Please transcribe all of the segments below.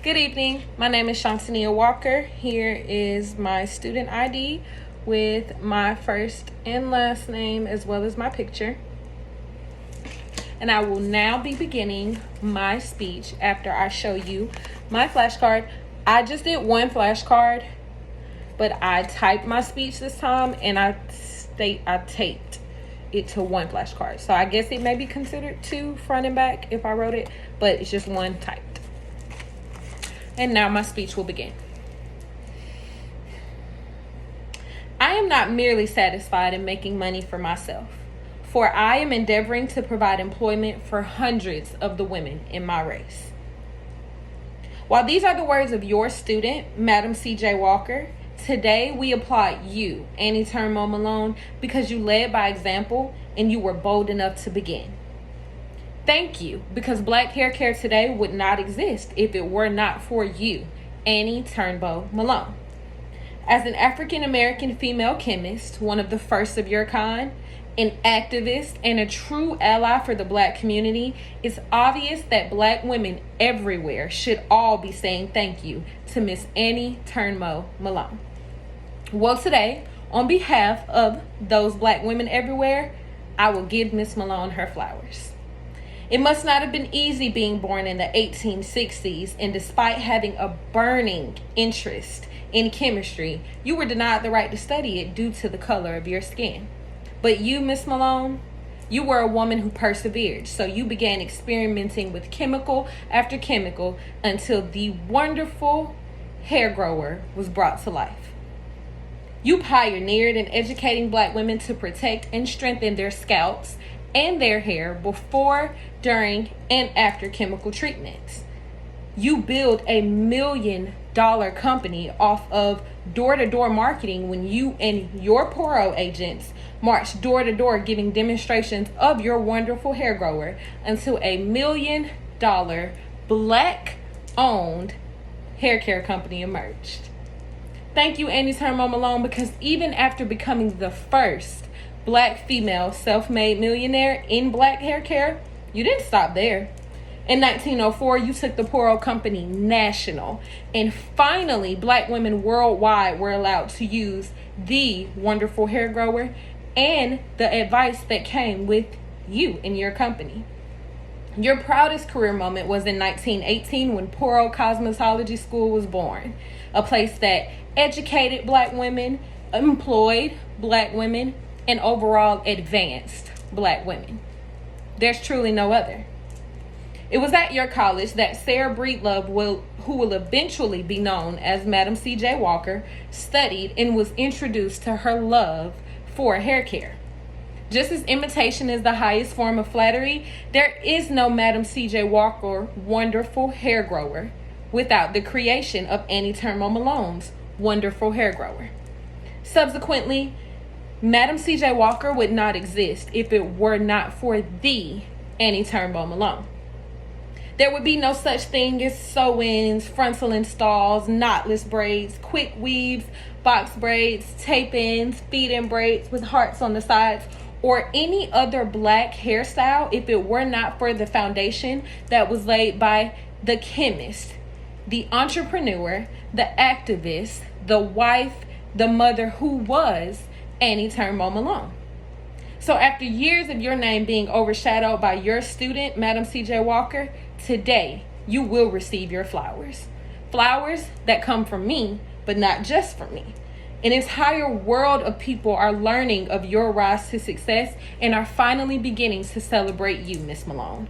Good evening. My name is Shantania Walker. Here is my student ID with my first and last name as well as my picture. And I will now be beginning my speech after I show you my flashcard. I just did one flashcard, but I typed my speech this time and I taped it to one flashcard. So I guess it may be considered two front and back if I wrote it, but it's just one typed. And now my speech will begin. I am not merely satisfied in making money for myself, for I am endeavoring to provide employment for hundreds of the women in my race. While these are the words of your student, Madam C.J. Walker, today we applaud you, Annie Turnbo Malone, because you led by example and you were bold enough to begin. Thank you, because Black hair care today would not exist if it were not for you, Annie Turnbo Malone. As an African American female chemist, one of the first of your kind, an activist, and a true ally for the Black community, it's obvious that Black women everywhere should all be saying thank you to Miss Annie Turnbo Malone. Well, today, on behalf of those Black women everywhere, I will give Miss Malone her flowers. It must not have been easy being born in the 1860s, and despite having a burning interest in chemistry, you were denied the right to study it due to the color of your skin. But you, Miss Malone, you were a woman who persevered, so you began experimenting with chemical after chemical until the wonderful hair grower was brought to life. You pioneered in educating Black women to protect and strengthen their scalps and their hair before, during, and after chemical treatments. You built a $1 million company off of door-to-door marketing when you and your Poro agents marched door-to-door giving demonstrations of your wonderful hair grower until a $1 million Black-owned hair care company emerged. Thank you, Annie Turnbo Malone, because even after becoming the first Black female self-made millionaire in Black hair care, you didn't stop there. In 1904, you took the Poro company national, and finally, Black women worldwide were allowed to use the wonderful hair grower and the advice that came with you and your company. Your proudest career moment was in 1918 when Poro Cosmetology School was born, a place that educated Black women, employed Black women, and overall advanced Black women. There's truly no other. It was at your college that Sarah Breedlove, who will eventually be known as Madam C.J. Walker, studied and was introduced to her love for hair care. Just as imitation is the highest form of flattery, there is no Madam C.J. Walker wonderful hair grower without the creation of Annie Turnbo Malone's wonderful hair grower. Subsequently, Madam C.J. Walker would not exist if it were not for the Annie Turnbo Malone. There would be no such thing as sew-ins, frontal installs, knotless braids, quick weaves, box braids, tape-ins, feed-in braids with hearts on the sides, or any other Black hairstyle if it were not for the foundation that was laid by the chemist, the entrepreneur, the activist, the wife, the mother who was Annie Turnbo Malone. So after years of your name being overshadowed by your student, Madam C.J. Walker, today you will receive your flowers. Flowers that come from me, but not just from me. An entire world of people are learning of your rise to success and are finally beginning to celebrate you, Miss Malone.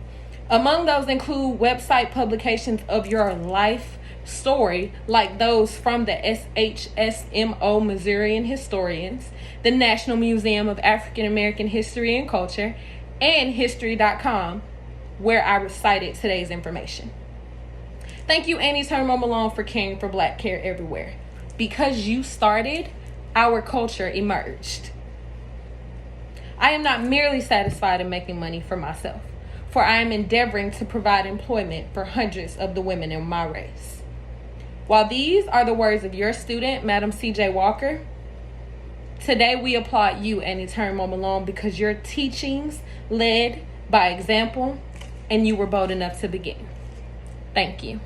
Among those include website publications of your life story, like those from the SHSMO Missourian Historians, the National Museum of African American History and Culture, and History.com, where I recited today's information. Thank you, Annie Turnbo Malone, for caring for Black care everywhere. Because you started, our culture emerged. I am not merely satisfied in making money for myself, for I am endeavoring to provide employment for hundreds of the women in my race. While these are the words of your student, Madam C.J. Walker, today we applaud you, Annie Turnbo Malone, because your teachings led by example and you were bold enough to begin. Thank you.